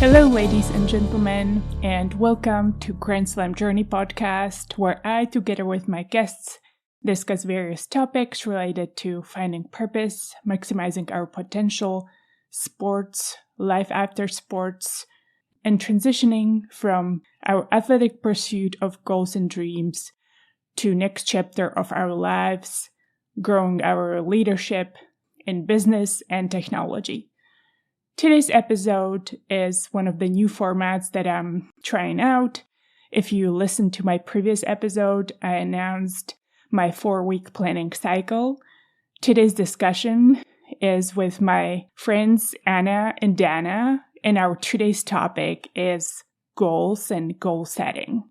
Hello, ladies and gentlemen, and welcome to Grand Slam Journey podcast, where I, together with my guests, discuss various topics related to finding purpose, maximizing our potential, sports, life after sports, and transitioning from our athletic pursuit of goals and dreams to next chapter of our lives, growing our leadership in business and technology. Today's episode is one of the new formats that I'm trying out. If you listened to my previous episode, I announced my 4-week planning cycle. Today's discussion is with my friends Anna and Dana, and our today's topic is goals and goal setting.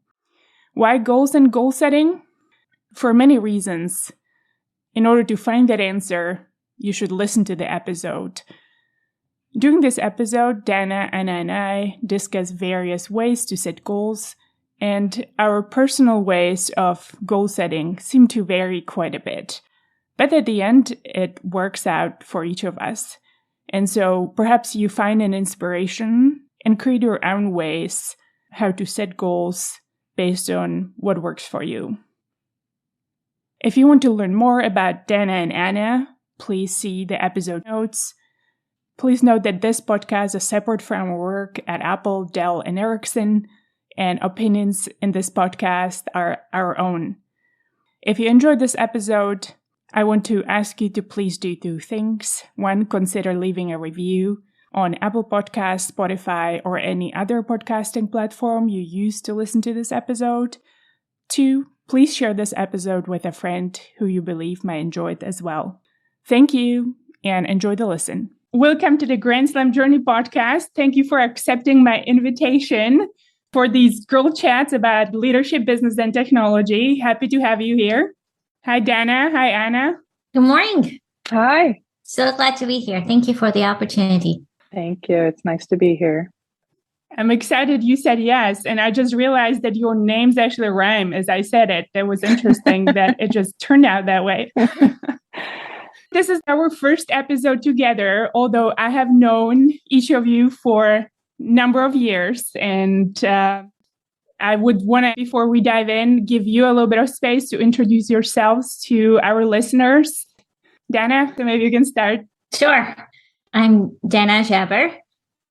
Why goals and goal setting? For many reasons. In order to find that answer, you should listen to the episode. During this episode, Dana, Anna, and I discuss various ways to set goals, and our personal ways of goal setting seem to vary quite a bit. But at the end, it works out for each of us. And so perhaps you find an inspiration and create your own ways how to set goals based on what works for you. If you want to learn more about Dana and Anna, please see the episode notes. Please note that this podcast is separate from our work at Apple, Dell, and Ericsson, and opinions in this podcast are our own. If you enjoyed this episode, I want to ask you to please do 2 things. 1, consider leaving a review on Apple Podcasts, Spotify, or any other podcasting platform you use to listen to this episode. 2, please share this episode with a friend who you believe might enjoy it as well. Thank you, and enjoy the listen. Welcome to the Grand Slam Journey podcast. Thank you for accepting my invitation for these girl chats about leadership, business, and technology. Happy to have you here. Hi, Dana. Hi, Anna. Good morning. Hi. So glad to be here. Thank you for the opportunity. Thank you. It's nice to be here. I'm excited you said yes. And I just realized that your names actually rhyme as I said it. That was interesting that it just turned out that way. This is our first episode together, although I have known each of you for a number of years. And I would want to, before we dive in, give you a little bit of space to introduce yourselves to our listeners. Dana, so maybe you can start. Sure. I'm Dana Jaber,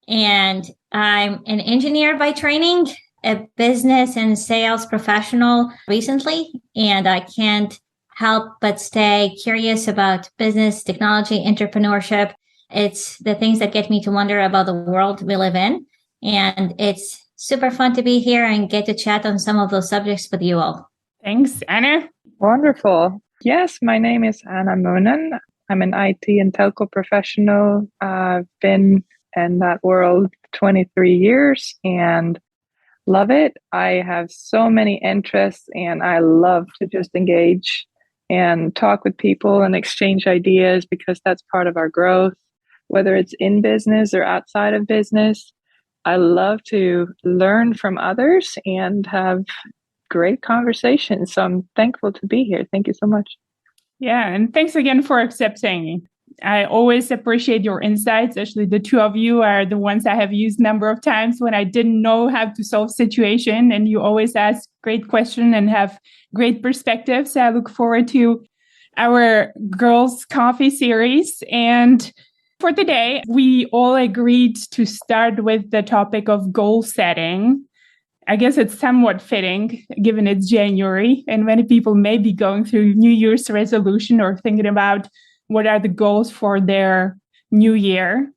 and I'm an engineer by training, a business and sales professional recently, and I can't help but stay curious about business, technology, entrepreneurship. It's the things that get me to wonder about the world we live in. And it's super fun to be here and get to chat on some of those subjects with you all. Thanks. Anna? Wonderful. Yes, my name is Anna Moonen. I'm an IT and telco professional. I've been in that world 23 years and love it. I have so many interests and I love to just engage and talk with people and exchange ideas because that's part of our growth, whether it's in business or outside of business. I love to learn from others and have great conversations. So I'm thankful to be here. Thank you so much. Yeah, and thanks again for accepting. I always appreciate your insights. Actually, the 2 of you are the ones I have used a number of times when I didn't know how to solve situation. And you always ask great questions and have great perspectives. So I look forward to our Girls Coffee series. And for today, we all agreed to start with the topic of goal setting. I guess it's somewhat fitting given it's January and many people may be going through New Year's resolution or thinking about what are the goals for their new year.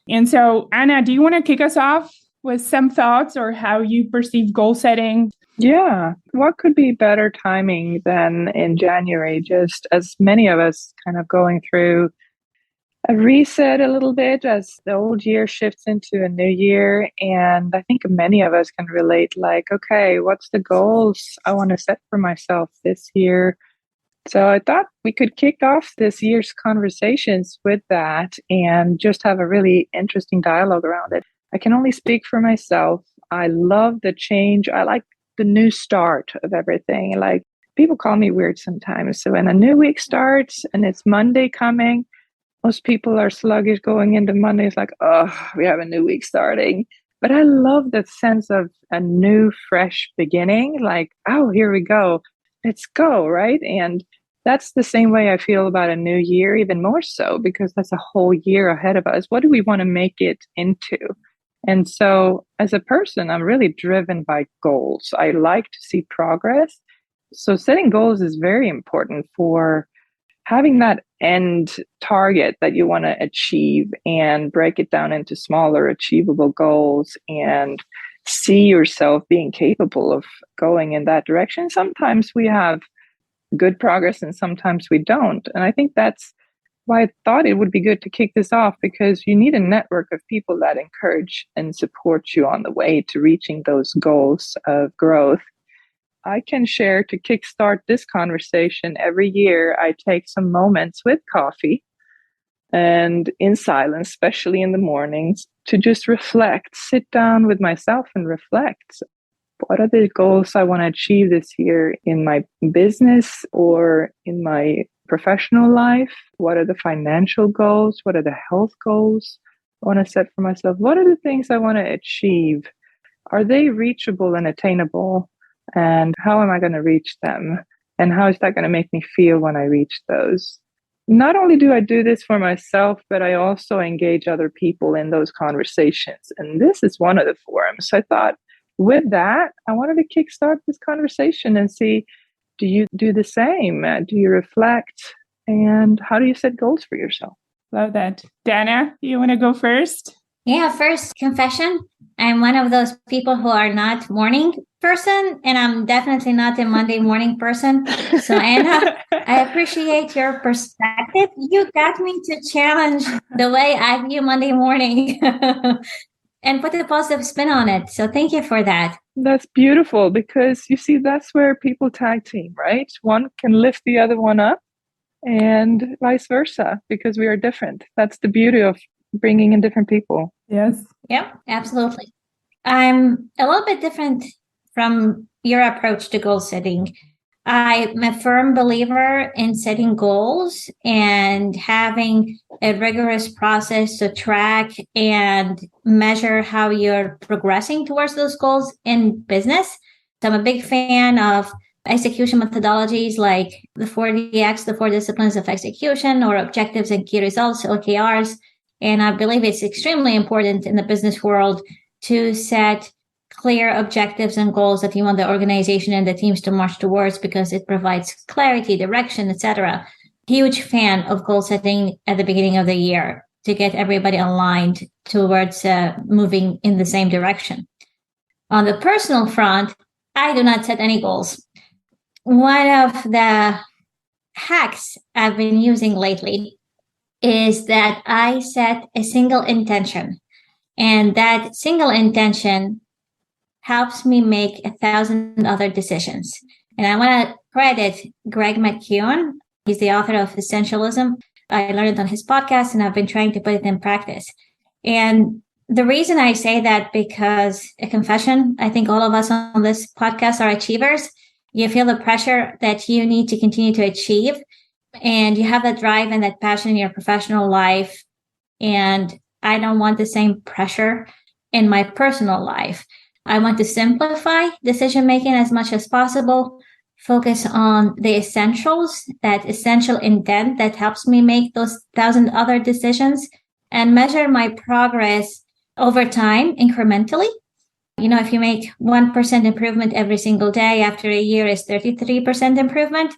And so, Anna, do you want to kick us off with some thoughts or how you perceive goal setting? Yeah. What could be better timing than in January, just as many of us kind of going through a reset a little bit as the old year shifts into a new year. And I think many of us can relate, like, okay, what's the goals I want to set for myself this year? So I thought we could kick off this year's conversations with that and just have a really interesting dialogue around it. I can only speak for myself. I love the change. I like the new start of everything. Like, people call me weird sometimes. So when a new week starts and it's Monday coming, most people are sluggish going into Monday. It's like, oh, we have a new week starting. But I love that sense of a new, fresh beginning. Like, oh, here we go. Let's go, right? And that's the same way I feel about a new year, even more so, because that's a whole year ahead of us. What do we want to make it into? And so, as a person, I'm really driven by goals. I like to see progress. So, setting goals is very important for having that end target that you want to achieve and break it down into smaller, achievable goals and see yourself being capable of going in that direction. Sometimes we have good progress and sometimes we don't. And I think that's why I thought it would be good to kick this off, because you need a network of people that encourage and support you on the way to reaching those goals of growth. I can share to kickstart this conversation. Every year, I take some moments with coffee and in silence, especially in the mornings, to just reflect, sit down with myself and reflect. What are the goals I want to achieve this year in my business or in my professional life? What are the financial goals? What are the health goals I want to set for myself? What are the things I want to achieve? Are they reachable and attainable? And how am I going to reach them? And how is that going to make me feel when I reach those? Not only do I do this for myself, but I also engage other people in those conversations. And this is one of the forums. So I thought, with that, I wanted to kickstart this conversation and see, do you do the same? Do you reflect? And how do you set goals for yourself? Love that. Dana, you want to go first? Yeah, first confession. I'm one of those people who are not morning person, and I'm definitely not a Monday morning person. So Anna, I appreciate your perspective. You got me to challenge the way I view Monday morning and put a positive spin on it. So thank you for that. That's beautiful, because you see, that's where people tag team, right? One can lift the other one up and vice versa, because we are different. That's the beauty of bringing in different people. Yes. Yep, absolutely. I'm a little bit different from your approach to goal setting. I'm a firm believer in setting goals and having a rigorous process to track and measure how you're progressing towards those goals in business. So I'm a big fan of execution methodologies like the 4DX, the 4 disciplines of execution, or objectives and key results, OKRs. And I believe it's extremely important in the business world to set clear objectives and goals that you want the organization and the teams to march towards, because it provides clarity, direction, etc. Huge fan of goal setting at the beginning of the year to get everybody aligned towards moving in the same direction. On the personal front, I do not set any goals. One of the hacks I've been using lately is that I set a single intention, and that single intention helps me make 1,000 other decisions. And I want to credit Greg McKeown. He's the author of Essentialism. I learned it on his podcast, and I've been trying to put it in practice. And the reason I say that, because a confession, I think all of us on this podcast are achievers. You feel the pressure that you need to continue to achieve, and you have that drive and that passion in your professional life. And I don't want the same pressure in my personal life. I want to simplify decision-making as much as possible, focus on the essentials, that essential intent that helps me make those 1,000 other decisions, and measure my progress over time incrementally. You know, if you make 1% improvement every single day, after a year is 33% improvement,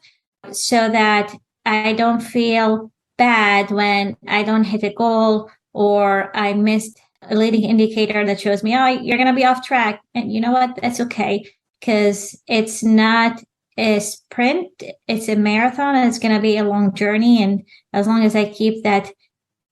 so that I don't feel bad when I don't hit a goal or I missed a leading indicator that shows me, oh, you're going to be off track. And you know what? That's okay, because it's not a sprint, it's a marathon, and it's going to be a long journey. And as long as I keep that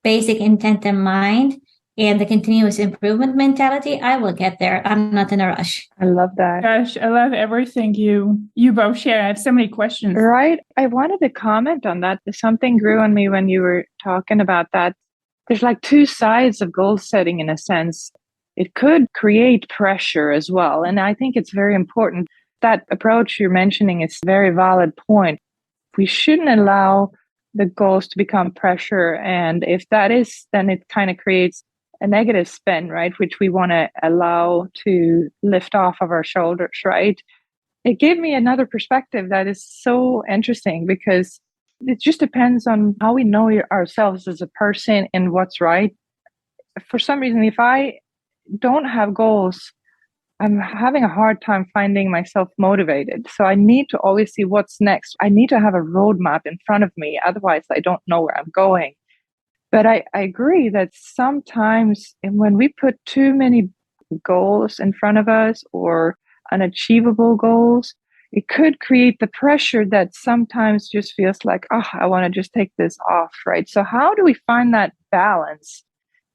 basic intent in mind and the continuous improvement mentality, I will get there. I'm not in a rush. I love that. Gosh, I love everything you both share. I have so many questions. Right. I wanted to comment on that. Something grew on me when you were talking about that. There's like two sides of goal setting in a sense. It could create pressure as well. And I think it's very important. That approach you're mentioning is a very valid point. We shouldn't allow the goals to become pressure. And if that is, then it kind of creates a negative spin, right? Which we want to allow to lift off of our shoulders, right? It gave me another perspective that is so interesting because it just depends on how we know ourselves as a person and what's right. For some reason, if I don't have goals, I'm having a hard time finding myself motivated. So I need to always see what's next. I need to have a roadmap in front of me. Otherwise, I don't know where I'm going. But I agree that sometimes when we put too many goals in front of us or unachievable goals, it could create the pressure that sometimes just feels like, oh, I want to just take this off, right? So how do we find that balance?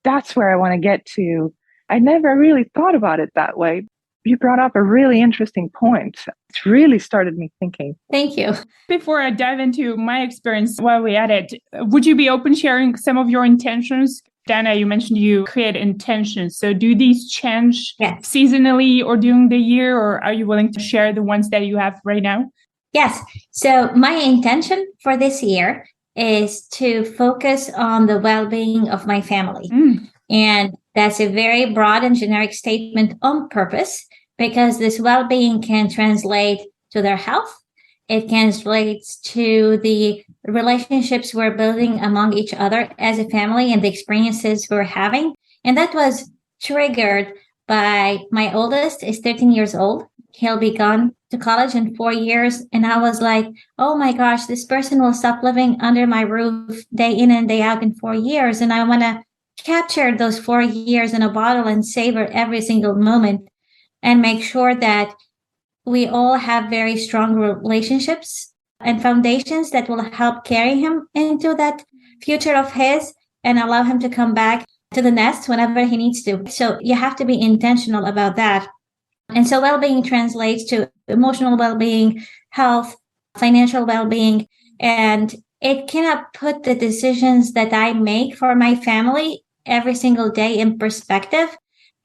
That's where I want to get to. I never really thought about it that way. You brought up a really interesting point. It's really started me thinking. Thank you. Before I dive into my experience while we're at it, would you be open sharing some of your intentions? Dana, you mentioned you create intentions. So do these change seasonally or during the year, or are you willing to share the ones that you have right now? Yes. So my intention for this year is to focus on the well-being of my family. And that's a very broad and generic statement on purpose, because this well-being can translate to their health. It translates to the relationships we're building among each other as a family and the experiences we're having. And that was triggered by my oldest is 13 years old. He'll be gone to college in 4 years. And I was like, oh my gosh, this person will stop living under my roof day in and day out in 4 years. And I want to capture those 4 years in a bottle and savor every single moment and make sure that we all have very strong relationships and foundations that will help carry him into that future of his and allow him to come back to the nest whenever he needs to. So you have to be intentional about that. And so well-being translates to emotional well-being, health, financial well-being, and it cannot put the decisions that I make for my family every single day in perspective.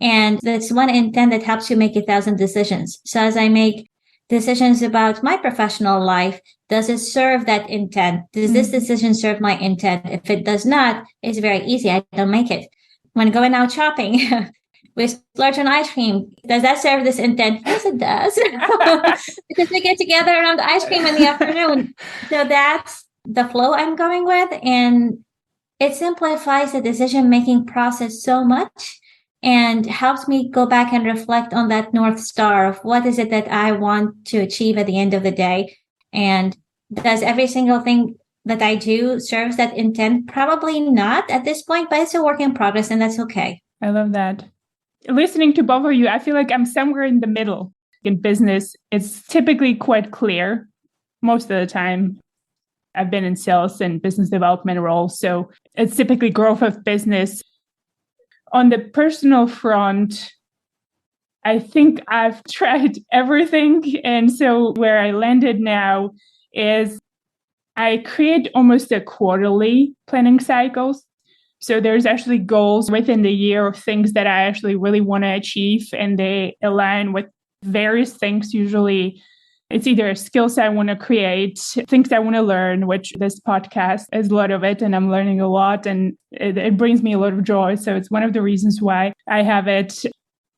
And that's one intent that helps you make 1,000 decisions. So as I make decisions about my professional life, does it serve that intent? Does this decision serve my intent? If it does not, it's very easy. I don't make it. When going out shopping, we splurge on ice cream. Does that serve this intent? Yes, it does. Because we get together around ice cream in the afternoon. So that's the flow I'm going with. And it simplifies the decision-making process so much and helps me go back and reflect on that North Star of what is it that I want to achieve at the end of the day. And does every single thing that I do serves that intent? Probably not at this point, but it's a work in progress, and that's okay. I love that. Listening to both of you, I feel like I'm somewhere in the middle. In business, it's typically quite clear most of the time. I've been in sales and business development roles, so it's typically growth of business. On the personal front, I think I've tried everything. And so where I landed now is I create almost a quarterly planning cycles. So there's actually goals within the year of things that I actually really want to achieve, and they align with various things. Usually it's either a skill set I want to create, things I want to learn, which this podcast is a lot of it, and I'm learning a lot, and it brings me a lot of joy. So it's one of the reasons why I have it,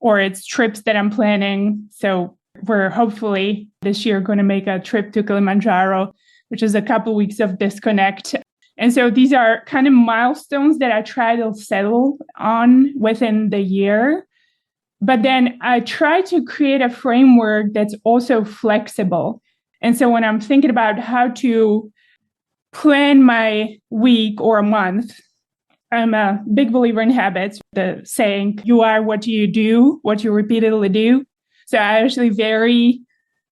or it's trips that I'm planning. So we're hopefully this year going to make a trip to Kilimanjaro, which is a couple weeks of disconnect. And so these are kind of milestones that I try to settle on within the year. But then I try to create a framework that's also flexible. And so when I'm thinking about how to plan my week or a month, I'm a big believer in habits, the saying, you are what you do, what you repeatedly do. So I actually very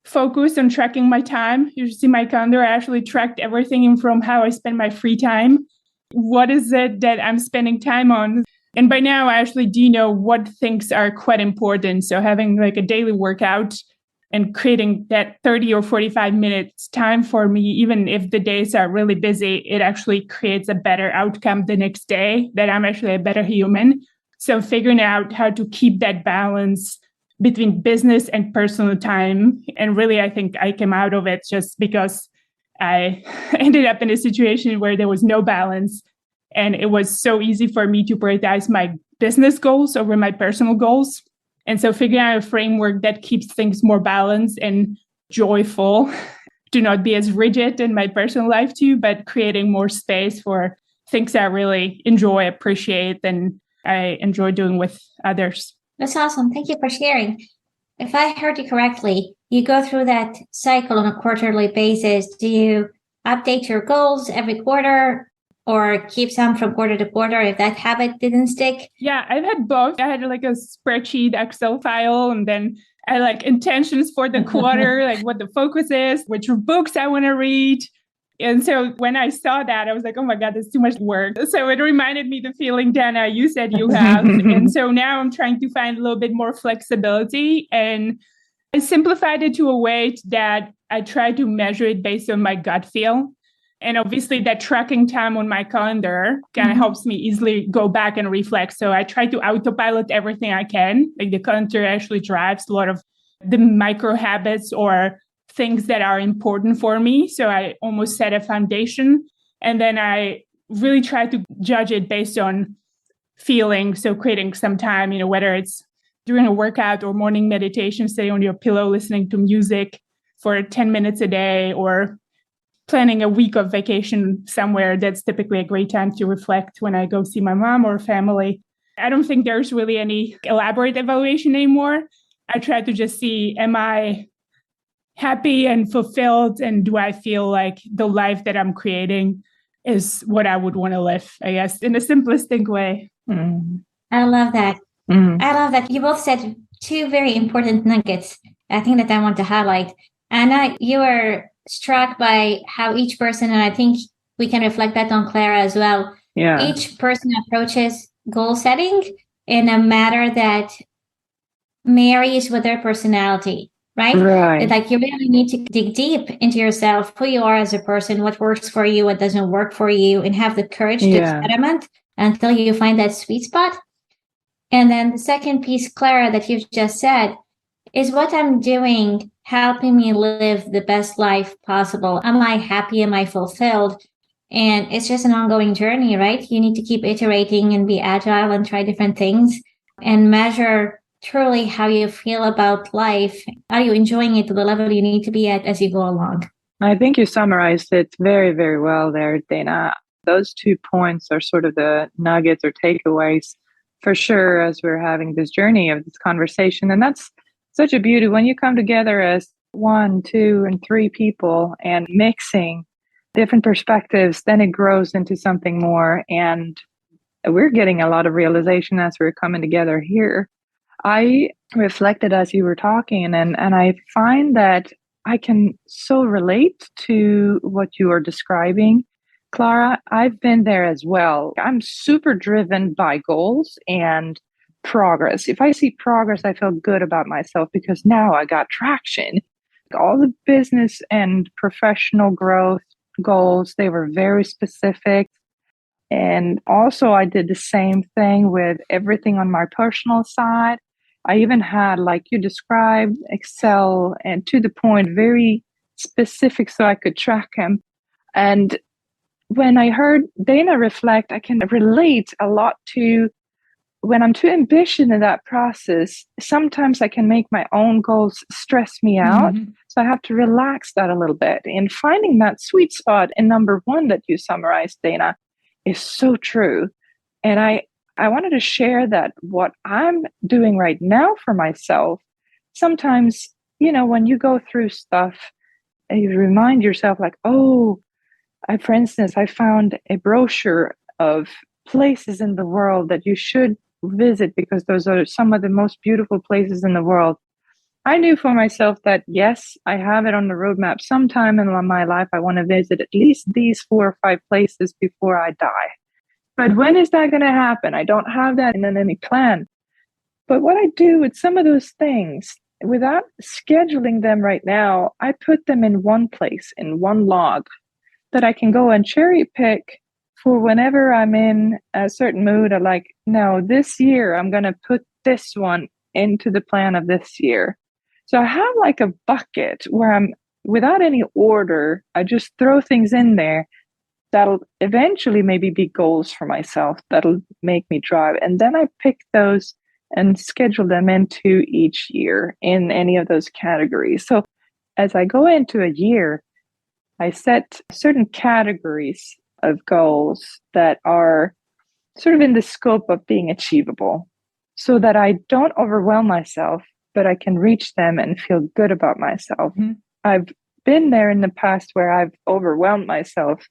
focused on tracking my time. You should see my calendar. I actually tracked everything from how I spend my free time. What is it that I'm spending time on? And by now, I actually do know what things are quite important. So having like a daily workout and creating that 30 or 45 minutes time for me, even if the days are really busy, it actually creates a better outcome the next day, that I'm actually a better human. So figuring out how to keep that balance between business and personal time. And really, I think I came out of it just because I ended up in a situation where there was no balance. And it was so easy for me to prioritize my business goals over my personal goals. And so figuring out a framework that keeps things more balanced and joyful to not be as rigid in my personal life too, but creating more space for things I really enjoy, appreciate, and I enjoy doing with others. That's awesome. Thank you for sharing. If I heard you correctly, you go through that cycle on a quarterly basis. Do you update your goals every quarter or keep some from quarter to quarter if that habit didn't stick? Yeah, I've had both. I had like a spreadsheet Excel file, and then I like intentions for the quarter, like what the focus is, which books I want to read. And so when I saw that, I was like, oh my God, that's too much work. So it reminded me the feeling, Dana, you said you have. And so now I'm trying to find a little bit more flexibility. And I simplified it to a way that I try to measure it based on my gut feel. And obviously that tracking time on my calendar kind of helps me easily go back and reflect. So I try to autopilot everything I can. Like the calendar actually drives a lot of the micro habits or things that are important for me. So I almost set a foundation. And then I really try to judge it based on feeling. So creating some time, whether it's during a workout or morning meditation, stay on your pillow, listening to music for 10 minutes a day, or planning a week of vacation somewhere. That's typically a great time to reflect when I go see my mom or family. I don't think there's really any elaborate evaluation anymore. I try to just see, am I happy and fulfilled? And do I feel like the life that I'm creating is what I would want to live, I guess, in a simplistic way. I love that. I love that. You both said two very important nuggets, I think, that I want to highlight. Anna, you were struck by how each person, and I think we can reflect that on Clara as well. Yeah. Each person approaches goal setting in a manner that marries with their personality, right? Right. Like you really need to dig deep into yourself, who you are as a person, what works for you, what doesn't work for you, and have the courage to experiment until you find that sweet spot. And then the second piece, Clara, that you've just said, is what I'm doing helping me live the best life possible? Am I happy? Am I fulfilled? And it's just an ongoing journey, right? You need to keep iterating and be agile and try different things and measure truly how you feel about life. Are you enjoying it to the level you need to be at as you go along? I think you summarized it very, very well there, Dana. Those 2 points are sort of the nuggets or takeaways for sure as we're having this journey of this conversation. And that's such a beauty when you come together as 1, 2, and 3 people and mixing different perspectives, then it grows into something more. And we're getting a lot of realization as we're coming together here. I reflected as you were talking, and I find that I can so relate to what you are describing. Clara, I've been there as well. I'm super driven by goals and progress. If I see progress, I feel good about myself because now I got traction. All the business and professional growth goals, they were very specific. And also I did the same thing with everything on my personal side. I even had, like you described, Excel, and to the point, very specific so I could track them. And when I heard Dana reflect, I can relate a lot to when I'm too ambitious in that process. Sometimes I can make my own goals stress me out. So I have to relax that a little bit. And finding that sweet spot in number 1 that you summarized, Dana, is so true. And I wanted to share that what I'm doing right now for myself, sometimes, when you go through stuff and you remind yourself like, for instance, I found a brochure of places in the world that you should visit because those are some of the most beautiful places in the world. I knew for myself that, yes, I have it on the roadmap. Sometime in my life, I want to visit at least these 4 or 5 places before I die. But when is that going to happen? I don't have that in any plan. But what I do with some of those things, without scheduling them right now, I put them in one place, in one log, that I can go and cherry pick for whenever I'm in a certain mood. I'm like, no, this year I'm going to put this one into the plan of this year. So I have like a bucket where I'm, without any order, I just throw things in there that'll eventually maybe be goals for myself that'll make me drive. And then I pick those and schedule them into each year in any of those categories. So as I go into a year, I set certain categories of goals that are sort of in the scope of being achievable so that I don't overwhelm myself, but I can reach them and feel good about myself. Mm-hmm. I've been there in the past where I've overwhelmed myself.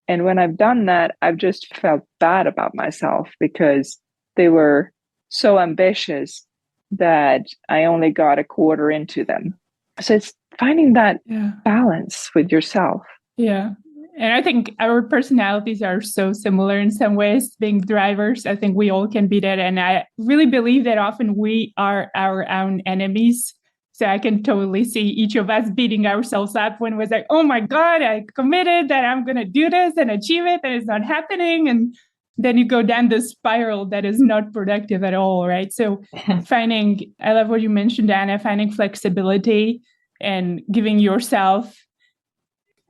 And when I've done that, I've just felt bad about myself because they were so ambitious that I only got a quarter into them. So it's finding that balance with yourself. Yeah. And I think our personalities are so similar in some ways, being drivers. I think we all can be that. And I really believe that often we are our own enemies. So I can totally see each of us beating ourselves up when we're like, oh my God, I committed that I'm going to do this and achieve it, and it's not happening. And then you go down this spiral that is not productive at all, right? So I love what you mentioned, Anna, finding flexibility and giving yourself,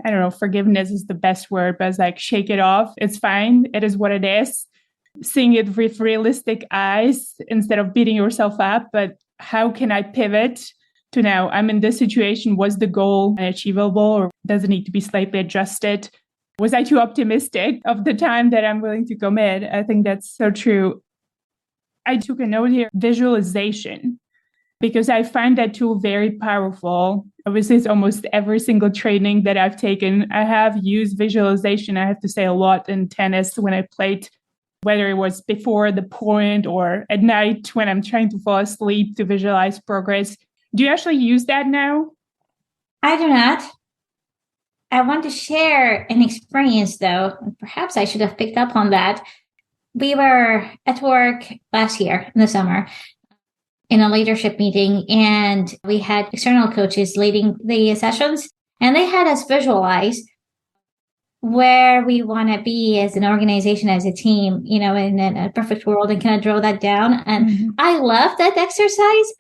I don't know, forgiveness is the best word, but it's like, shake it off. It's fine. It is what it is. Seeing it with realistic eyes instead of beating yourself up. But how can I pivot to now I'm in this situation? Was the goal achievable, or does it need to be slightly adjusted? Was I too optimistic of the time that I'm willing to commit? I think that's so true. I took a note here, visualization, because I find that tool very powerful. Obviously, it's almost every single training that I've taken. I have used visualization, I have to say, a lot in tennis when I played, whether it was before the point or at night when I'm trying to fall asleep to visualize progress. Do you actually use that now? I do not. I want to share an experience, though. Perhaps I should have picked up on that. We were at work last year in the summer in a leadership meeting, and we had external coaches leading the sessions, and they had us visualize where we want to be as an organization, as a team, in a perfect world, and kind of draw that down. And I love that exercise.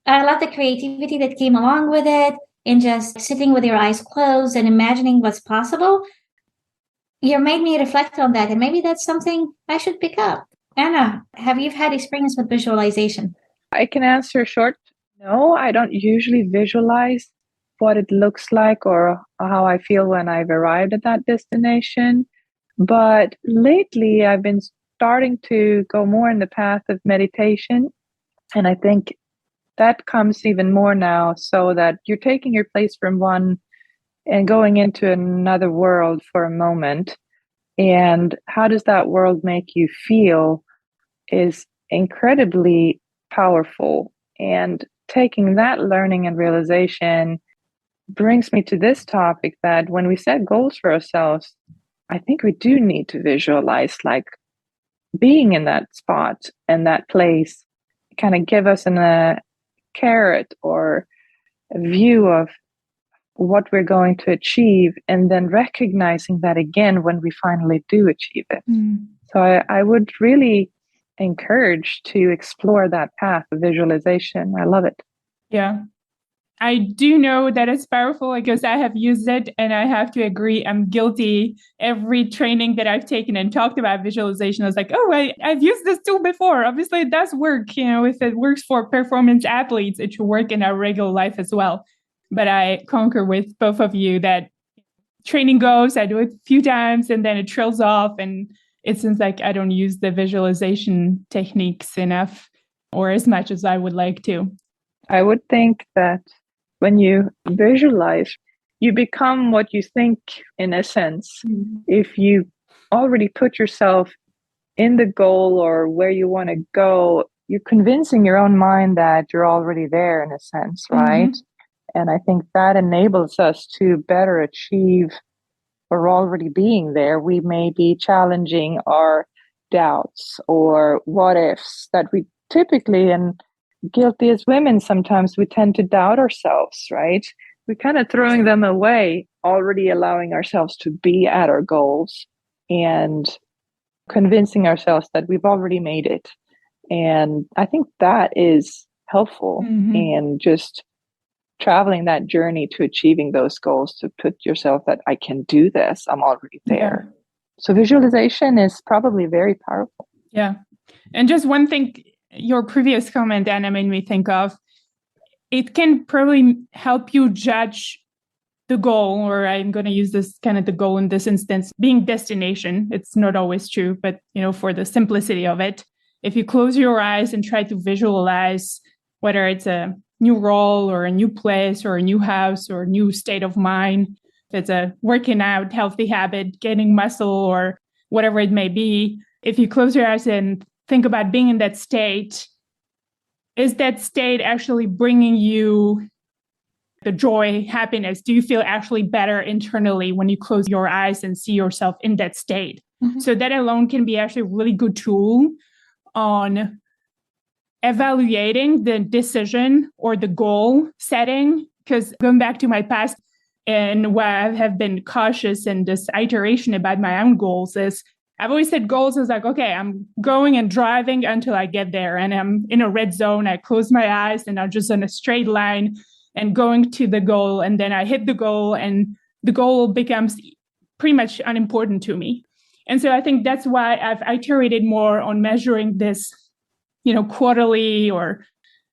I love the creativity that came along with it, and just sitting with your eyes closed and imagining what's possible. You made me reflect on that, and maybe that's something I should pick up. Anna, have you had experience with visualization? I can answer short. No, I don't usually visualize what it looks like or how I feel when I've arrived at that destination. But lately, I've been starting to go more in the path of meditation. And I think that comes even more now, so that you're taking your place from one and going into another world for a moment. And how does that world make you feel is incredibly powerful. And taking that learning and realization brings me to this topic that when we set goals for ourselves, I think we do need to visualize like being in that spot and that place, kind of give us a carrot or a view of what we're going to achieve, and then recognizing that again when we finally do achieve it. So I would really encourage to explore that path of visualization. I love it. Yeah. I do know that it's powerful because I have used it, and I have to agree, I'm guilty. Every training that I've taken and talked about visualization, I was like, oh, I've used this tool before. Obviously, it does work. If it works for performance athletes, it should work in our regular life as well. But I concur with both of you that training goes, I do it a few times, and then it trails off. And it seems like I don't use the visualization techniques enough or as much as I would like to. I would think that when you visualize, you become what you think, in a sense. If you already put yourself in the goal or where you want to go, you're convincing your own mind that you're already there, in a sense, right? And I think that enables us to better achieve or already being there. We may be challenging our doubts or what ifs that we typically, and guilty as women, sometimes we tend to doubt ourselves, right? We're kind of throwing them away, already allowing ourselves to be at our goals and convincing ourselves that we've already made it. And I think that is helpful, and just traveling that journey to achieving those goals, to put yourself that I can do this, I'm already there. Yeah. So visualization is probably very powerful. Yeah. And just one thing, your previous comment, Anna, made me think of, it can probably help you judge the goal, or I'm going to use this kind of the goal in this instance, being destination. It's not always true, but for the simplicity of it, if you close your eyes and try to visualize whether it's a new role or a new place or a new house or a new state of mind, if it's a working out, healthy habit, gaining muscle or whatever it may be, if you close your eyes and think about being in that state, is that state actually bringing you the joy, happiness? Do you feel actually better internally when you close your eyes and see yourself in that state? Mm-hmm. So that alone can be actually a really good tool on evaluating the decision or the goal setting. Because going back to my past and where I have been cautious in this iteration about my own goals is I've always set goals as like, okay, I'm going and driving until I get there and I'm in a red zone. I close my eyes and I'm just on a straight line and going to the goal. And then I hit the goal and the goal becomes pretty much unimportant to me. And so I think that's why I've iterated more on measuring this, quarterly or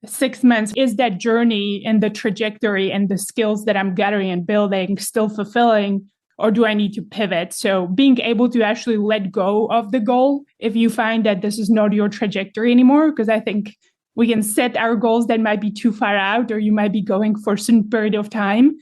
6 months. Is that journey and the trajectory and the skills that I'm gathering and building still fulfilling, or do I need to pivot? So being able to actually let go of the goal if you find that this is not your trajectory anymore, because I think we can set our goals that might be too far out, or you might be going for a certain period of time.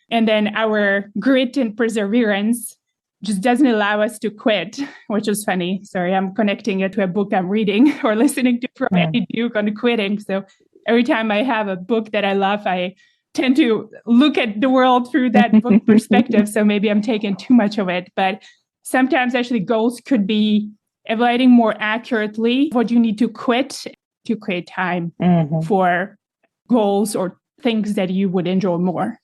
And then our grit and perseverance just doesn't allow us to quit, which is funny. Sorry, I'm connecting it to a book I'm reading or listening to from Andy Duke on quitting. So every time I have a book that I love, I tend to look at the world through that book perspective. So maybe I'm taking too much of it. But sometimes actually goals could be evaluating more accurately what you need to quit to create time for goals or things that you would enjoy more.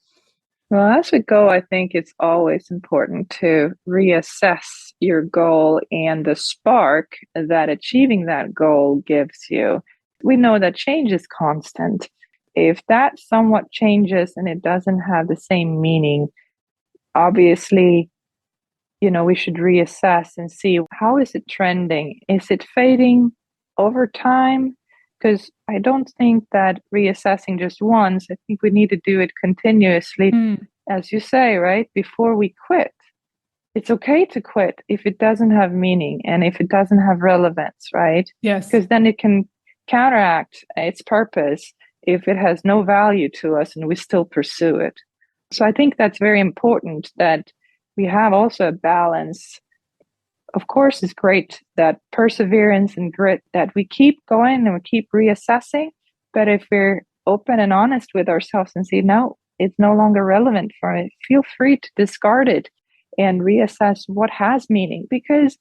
Well, as we go, I think it's always important to reassess your goal and the spark that achieving that goal gives you. We know that change is constant. If that somewhat changes and it doesn't have the same meaning, obviously, we should reassess and see, how is it trending? Is it fading over time? Because I don't think that reassessing just once, I think we need to do it continuously, as you say, right? Before we quit. It's okay to quit if it doesn't have meaning and if it doesn't have relevance, right? Yes. Because then it can counteract its purpose if it has no value to us and we still pursue it. So I think that's very important, that we have also a balance. Of course, it's great that perseverance and grit, that we keep going and we keep reassessing. But if we're open and honest with ourselves and say, no, it's no longer relevant for me, feel free to discard it and reassess what has meaning, because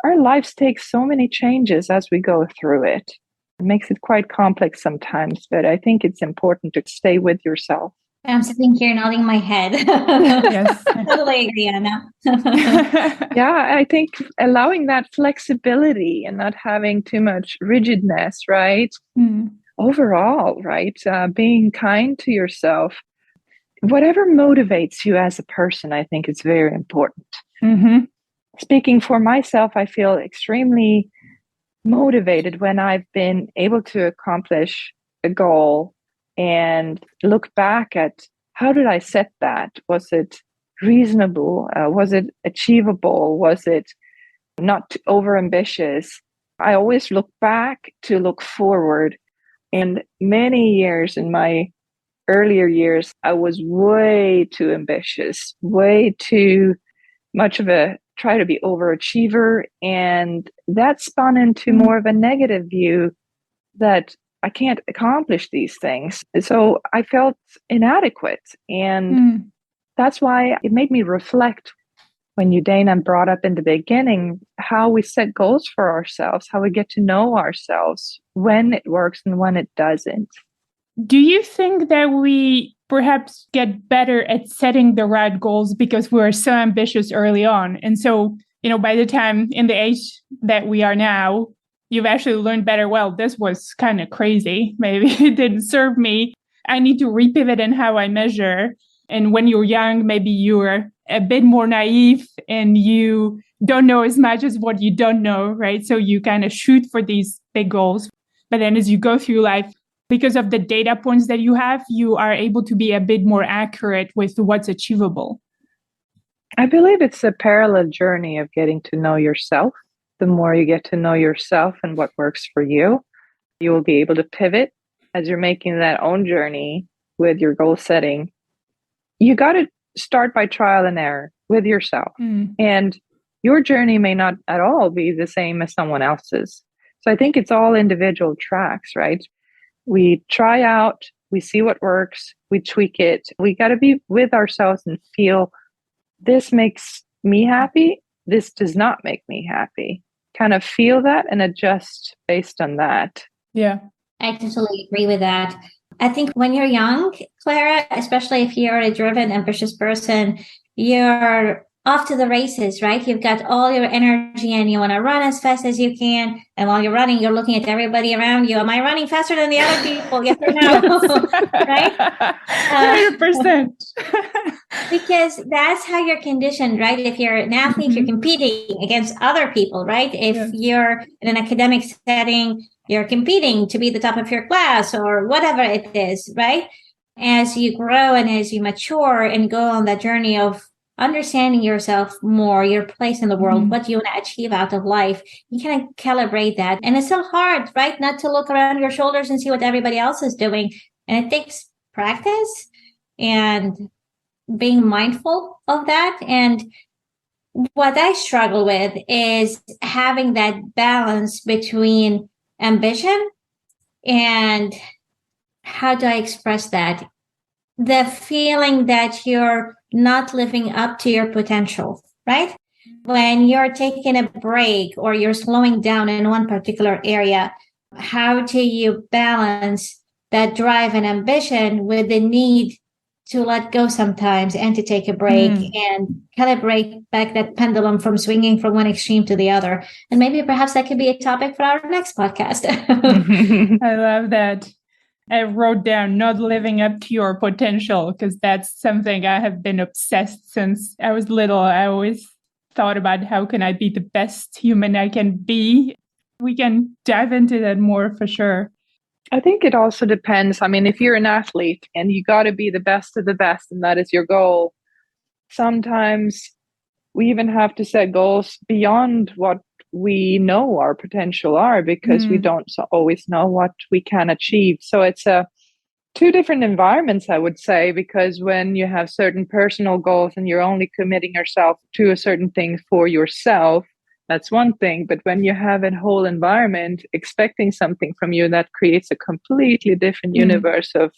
our lives take so many changes as we go through it. It makes it quite complex sometimes, but I think it's important to stay with yourself. I'm sitting here nodding my head. Yes. I totally agree, Anna. Yeah, I think allowing that flexibility and not having too much rigidness, right? Overall, right? Being kind to yourself. Whatever motivates you as a person, I think is very important. Speaking for myself, I feel extremely motivated when I've been able to accomplish a goal and look back at, how did I set that? Was it reasonable? Was it achievable? Was it not overambitious? I always look back to look forward. And many years in my earlier years, I was way too ambitious, way too much of a try to be overachiever. And that spun into more of a negative view that I can't accomplish these things. So I felt inadequate. And that's why it made me reflect when you, Dana, brought up in the beginning how we set goals for ourselves, how we get to know ourselves, when it works and when it doesn't. Do you think that we perhaps get better at setting the right goals because we're so ambitious early on? And so, by the time in the age that we are now, you've actually learned better, well, this was kind of crazy. Maybe it didn't serve me. I need to repivot in how I measure. And when you're young, maybe you're a bit more naive and you don't know as much as what you don't know, right? So you kind of shoot for these big goals. But then as you go through life, because of the data points that you have, you are able to be a bit more accurate with what's achievable. I believe it's a parallel journey of getting to know yourself. The more you get to know yourself and what works for you, you will be able to pivot as you're making that own journey with your goal setting. You got to start by trial and error with yourself. And your journey may not at all be the same as someone else's. So I think it's all individual tracks, right? We try out, we see what works, we tweak it. We got to be with ourselves and feel this makes me happy, this does not make me happy. Kind of feel that and adjust based on that. Yeah. I totally agree with that. I think when you're young, Clara, especially if you're a driven, ambitious person, you're off to the races, right? You've got all your energy and you want to run as fast as you can. And while you're running, you're looking at everybody around you. Am I running faster than the other people? Yes or no? Right? 100%. Because that's how you're conditioned, right? If you're an athlete, you're competing against other people, right? If you're in an academic setting, you're competing to be the top of your class or whatever it is, right? As you grow and as you mature and go on that journey of understanding yourself more, your place in the world, what you want to achieve out of life, you kind of calibrate that. And it's still hard, right? Not to look around your shoulders and see what everybody else is doing. And it takes practice and being mindful of that. And what I struggle with is having that balance between ambition and how do I express that? The feeling that you're not living up to your potential, right? When you're taking a break or you're slowing down in one particular area, how do you balance that drive and ambition with the need to let go sometimes and to take a break and calibrate back that pendulum from swinging from one extreme to the other? And maybe perhaps that could be a topic for our next podcast. I love that. I wrote down not living up to your potential because that's something I have been obsessed since I was little. I always thought about how can I be the best human I can be. We can dive into that more for sure. I think it also depends. I mean, if you're an athlete and you got to be the best of the best and that is your goal, sometimes we even have to set goals beyond what we know our potential are because we don't always know what we can achieve. So it's two different environments, I would say, because when you have certain personal goals and you're only committing yourself to a certain thing for yourself, that's one thing. But when you have a whole environment expecting something from you, that creates a completely different universe of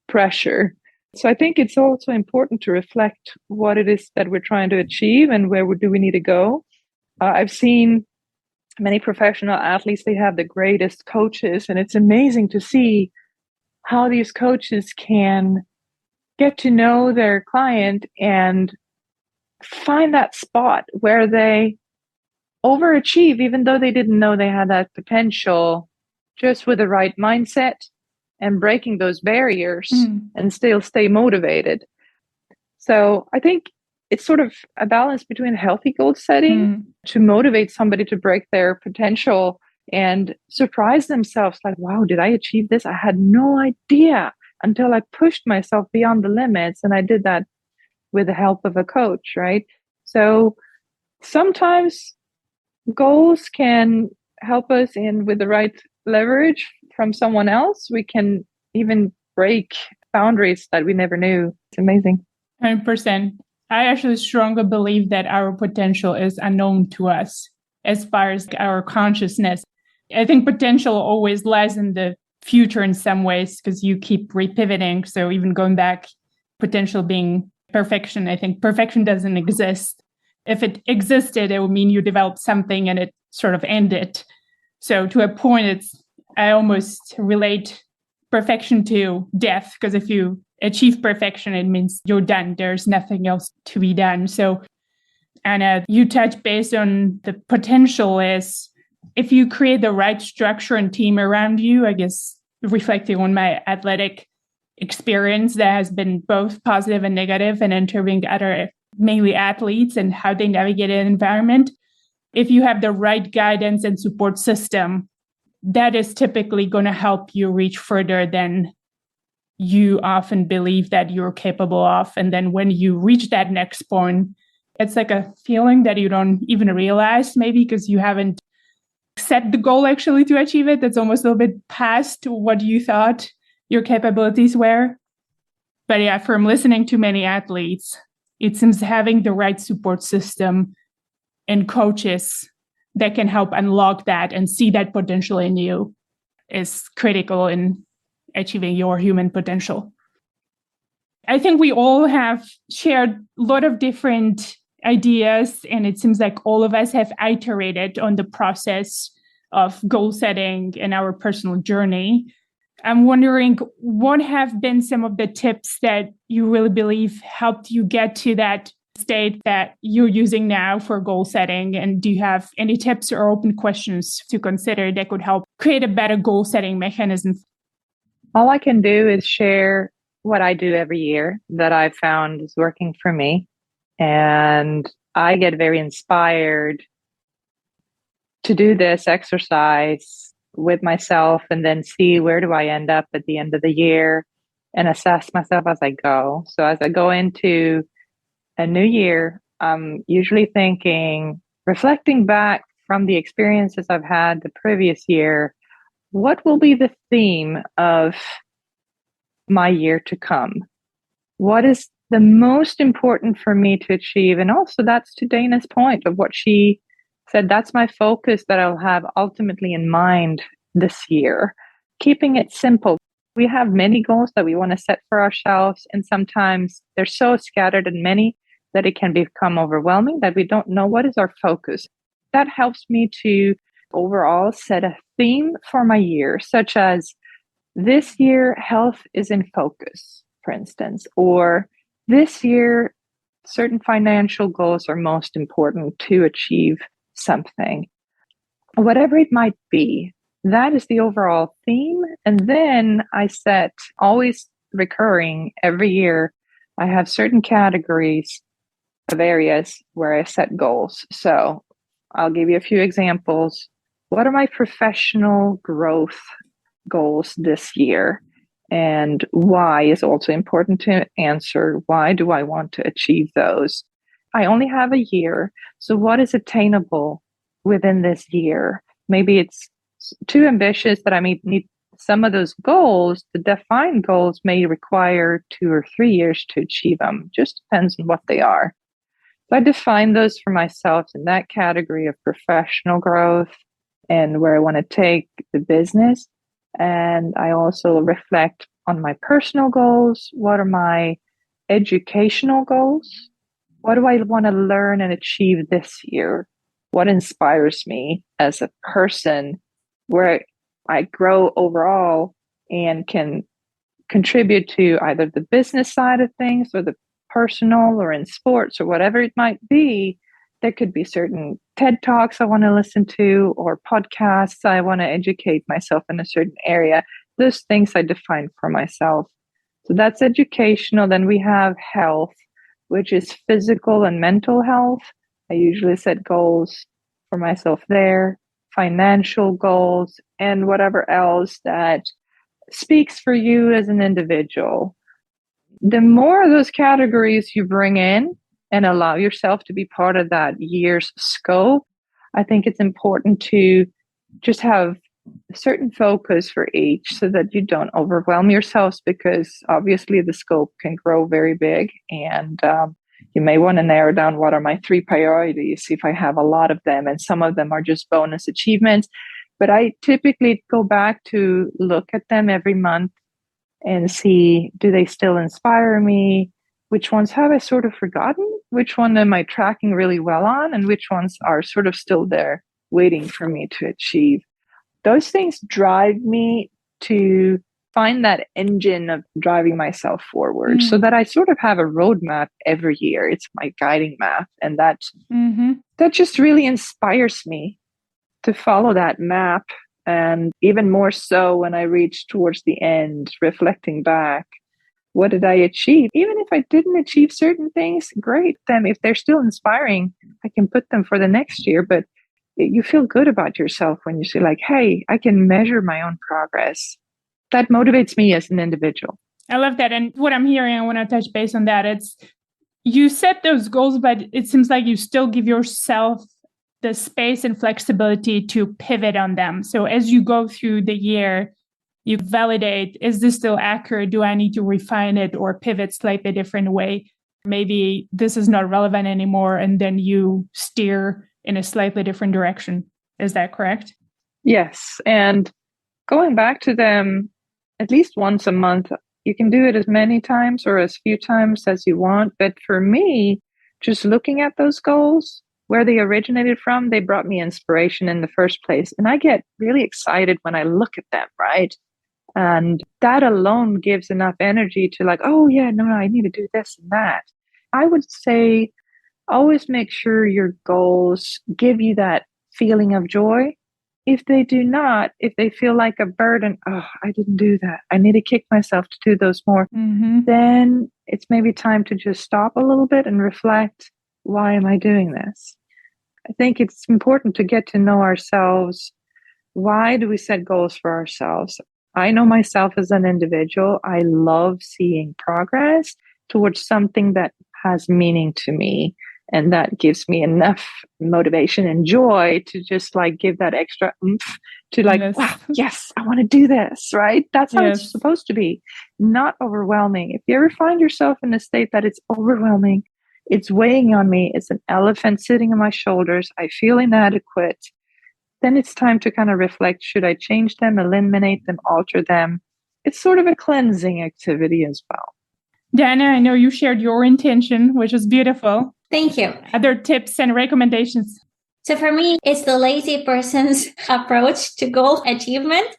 pressure. So I think it's also important to reflect what it is that we're trying to achieve and where do we need to go. I've seen many professional athletes, they have the greatest coaches, and it's amazing to see how these coaches can get to know their client and find that spot where they overachieve, even though they didn't know they had that potential, just with the right mindset and breaking those barriers and still stay motivated. So I think it's sort of a balance between healthy goal setting to motivate somebody to break their potential and surprise themselves like, wow, did I achieve this? I had no idea until I pushed myself beyond the limits. And I did that with the help of a coach, right? So sometimes goals can help us in with the right leverage from someone else. We can even break boundaries that we never knew. It's amazing. 100%. I actually strongly believe that our potential is unknown to us as far as our consciousness. I think potential always lies in the future in some ways because you keep repivoting. So even going back, potential being perfection, I think perfection doesn't exist. If it existed, it would mean you developed something and it sort of ended. So to a point, I almost relate perfection to death, because if you achieve perfection, it means you're done. There's nothing else to be done. So, Anna, you touch based on the potential is if you create the right structure and team around you, I guess reflecting on my athletic experience that has been both positive and negative, and interviewing other, mainly athletes, and how they navigate an environment. If you have the right guidance and support system, that is typically going to help you reach further than you often believe that you're capable of. And then when you reach that next point, it's like a feeling that you don't even realize, maybe because you haven't set the goal actually to achieve it. That's almost a little bit past what you thought your capabilities were. But yeah, from listening to many athletes, it seems having the right support system and coaches that can help unlock that and see that potential in you is critical in achieving your human potential. I think we all have shared a lot of different ideas, and it seems like all of us have iterated on the process of goal setting in our personal journey. I'm wondering, what have been some of the tips that you really believe helped you get to that state that you're using now for goal setting? And do you have any tips or open questions to consider that could help create a better goal setting mechanism? All I can do is share what I do every year that I've found is working for me. And I get very inspired to do this exercise with myself and then see where do I end up at the end of the year and assess myself as I go. So as I go into a new year, I'm usually thinking, reflecting back from the experiences I've had the previous year, what will be the theme of my year to come? What is the most important for me to achieve? And also that's to Dana's point of what she said, that's my focus that I'll have ultimately in mind this year. Keeping it simple. We have many goals that we want to set for ourselves, and sometimes they're so scattered and many that it can become overwhelming that we don't know what is our focus. That helps me to overall set a theme for my year, such as this year, health is in focus, for instance, or this year, certain financial goals are most important to achieve something. Whatever it might be, that is the overall theme. And then I set, always recurring every year, I have certain categories of areas where I set goals. So I'll give you a few examples. What are my professional growth goals this year? And why is also important to answer. Why do I want to achieve those? I only have a year. So what is attainable within this year? Maybe it's too ambitious that I may need some of those goals. The defined goals may require 2 or 3 years to achieve them. Just depends on what they are. So I define those for myself in that category of professional growth and where I want to take the business. And I also reflect on my personal goals. What are my educational goals? What do I want to learn and achieve this year? What inspires me as a person where I grow overall and can contribute to either the business side of things or the personal or in sports or whatever it might be? There could be certain TED Talks I want to listen to or podcasts. I want to educate myself in a certain area. Those things I define for myself. So that's educational. Then we have health, which is physical and mental health. I usually set goals for myself there, financial goals, and whatever else that speaks for you as an individual. The more of those categories you bring in and allow yourself to be part of that year's scope, I think it's important to just have a certain focus for each so that you don't overwhelm yourselves, because obviously the scope can grow very big, and you may want to narrow down what are my 3 priorities if I have a lot of them, and some of them are just bonus achievements. But I typically go back to look at them every month and see, do they still inspire me? Which ones have I sort of forgotten? Which one am I tracking really well on? And which ones are sort of still there waiting for me to achieve? Those things drive me to find that engine of driving myself forward so that I sort of have a roadmap every year. It's my guiding map. And that just really inspires me to follow that map. And even more so when I reach towards the end, reflecting back, what did I achieve? Even if I didn't achieve certain things, great. Then if they're still inspiring, I can put them for the next year. But you feel good about yourself when you say like, hey, I can measure my own progress. That motivates me as an individual. I love that. And what I'm hearing, I want to touch base on that. It's you set those goals, but it seems like you still give yourself the space and flexibility to pivot on them. So as you go through the year, you validate, is this still accurate? Do I need to refine it or pivot slightly different way? Maybe this is not relevant anymore. And then you steer in a slightly different direction. Is that correct? Yes. And going back to them at least once a month, you can do it as many times or as few times as you want. But for me, just looking at those goals, where they originated from, they brought me inspiration in the first place. And I get really excited when I look at them, right? And that alone gives enough energy to like, oh yeah, no, I need to do this and that. I would say always make sure your goals give you that feeling of joy. If they do not, if they feel like a burden, oh, I didn't do that, I need to kick myself to do those more, then it's maybe time to just stop a little bit and reflect, why am I doing this? I think it's important to get to know ourselves. Why do we set goals for ourselves? I know myself as an individual. I love seeing progress towards something that has meaning to me. And that gives me enough motivation and joy to just like give that extra oomph to like, wow, yes, I want to do this, right? That's how it's supposed to be, not overwhelming. If you ever find yourself in a state that it's overwhelming, it's weighing on me, it's an elephant sitting on my shoulders, I feel inadequate, then it's time to kind of reflect, should I change them, eliminate them, alter them? It's sort of a cleansing activity as well. Dana, I know you shared your intention, which is beautiful. Thank you. Other tips and recommendations? So for me, it's the lazy person's approach to goal achievement.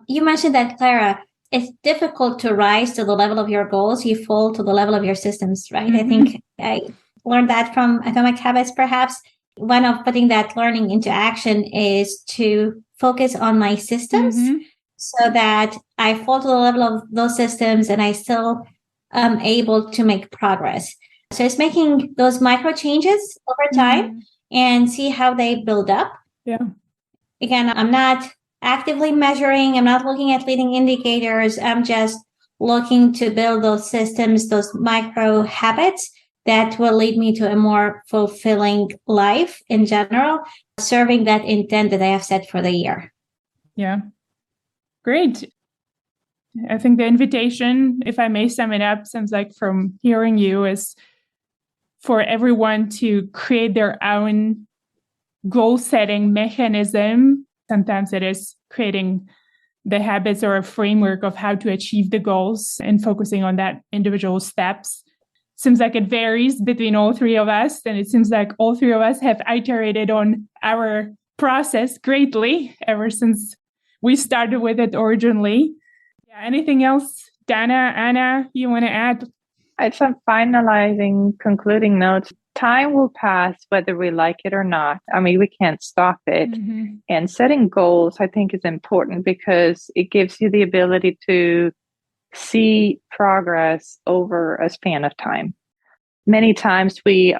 You mentioned that, Clara, it's difficult to rise to the level of your goals. You fall to the level of your systems, right? I think I learned that from Atomic Habits, perhaps. One of putting that learning into action is to focus on my systems so that I fall to the level of those systems and I still am able to make progress. So it's making those micro changes over time and see how they build up. Yeah. Again, I'm not actively measuring. I'm not looking at leading indicators. I'm just looking to build those systems, those micro habits that will lead me to a more fulfilling life in general, serving that intent that I have set for the year. Yeah. Great. I think the invitation, if I may sum it up, sounds like from hearing you, is for everyone to create their own goal-setting mechanism. Sometimes it is creating the habits or a framework of how to achieve the goals and focusing on that individual steps. Seems like it varies between all three of us, and it seems like all three of us have iterated on our process greatly ever since we started with it originally. Yeah, anything else, Dana, Anna, you want to add? It's some finalizing, concluding notes. Time will pass whether we like it or not. I mean, we can't stop it. And setting goals, I think, is important because it gives you the ability to see progress over a span of time. Many times we,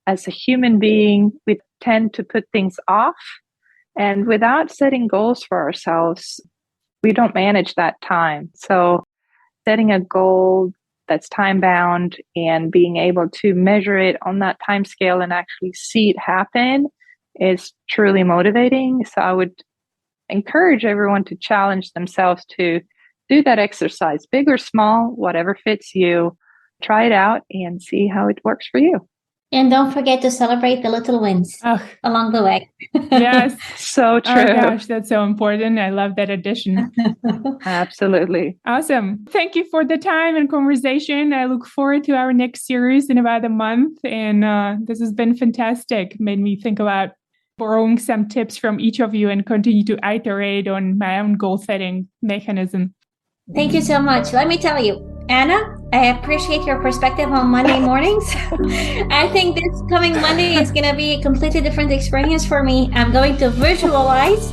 as a human being, we tend to put things off. And without setting goals for ourselves, we don't manage that time. So setting a goal that's time bound and being able to measure it on that time scale and actually see it happen is truly motivating. So I would encourage everyone to challenge themselves to do that exercise, big or small, whatever fits you. Try it out and see how it works for you. And don't forget to celebrate the little wins along the way. Yes. So true. Oh gosh, that's so important. I love that addition. Absolutely. Awesome. Thank you for the time and conversation. I look forward to our next series in about a month. And this has been fantastic. Made me think about borrowing some tips from each of you and continue to iterate on my own goal setting mechanism. Thank you so much. Let me tell you, Anna, I appreciate your perspective on Monday mornings. I think this coming Monday is going to be a completely different experience for me. I'm going to visualize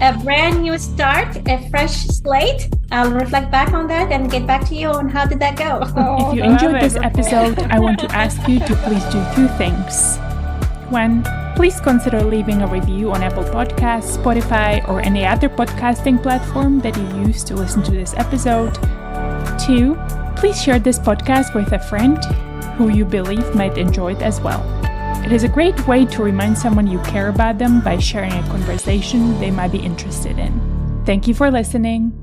a brand new start, a fresh slate. I'll reflect back on that and get back to you on how did that go. If you enjoyed this episode, I want to ask you to please do 2 things. 1, please consider leaving a review on Apple Podcasts, Spotify, or any other podcasting platform that you use to listen to this episode. 2, please share this podcast with a friend who you believe might enjoy it as well. It is a great way to remind someone you care about them by sharing a conversation they might be interested in. Thank you for listening.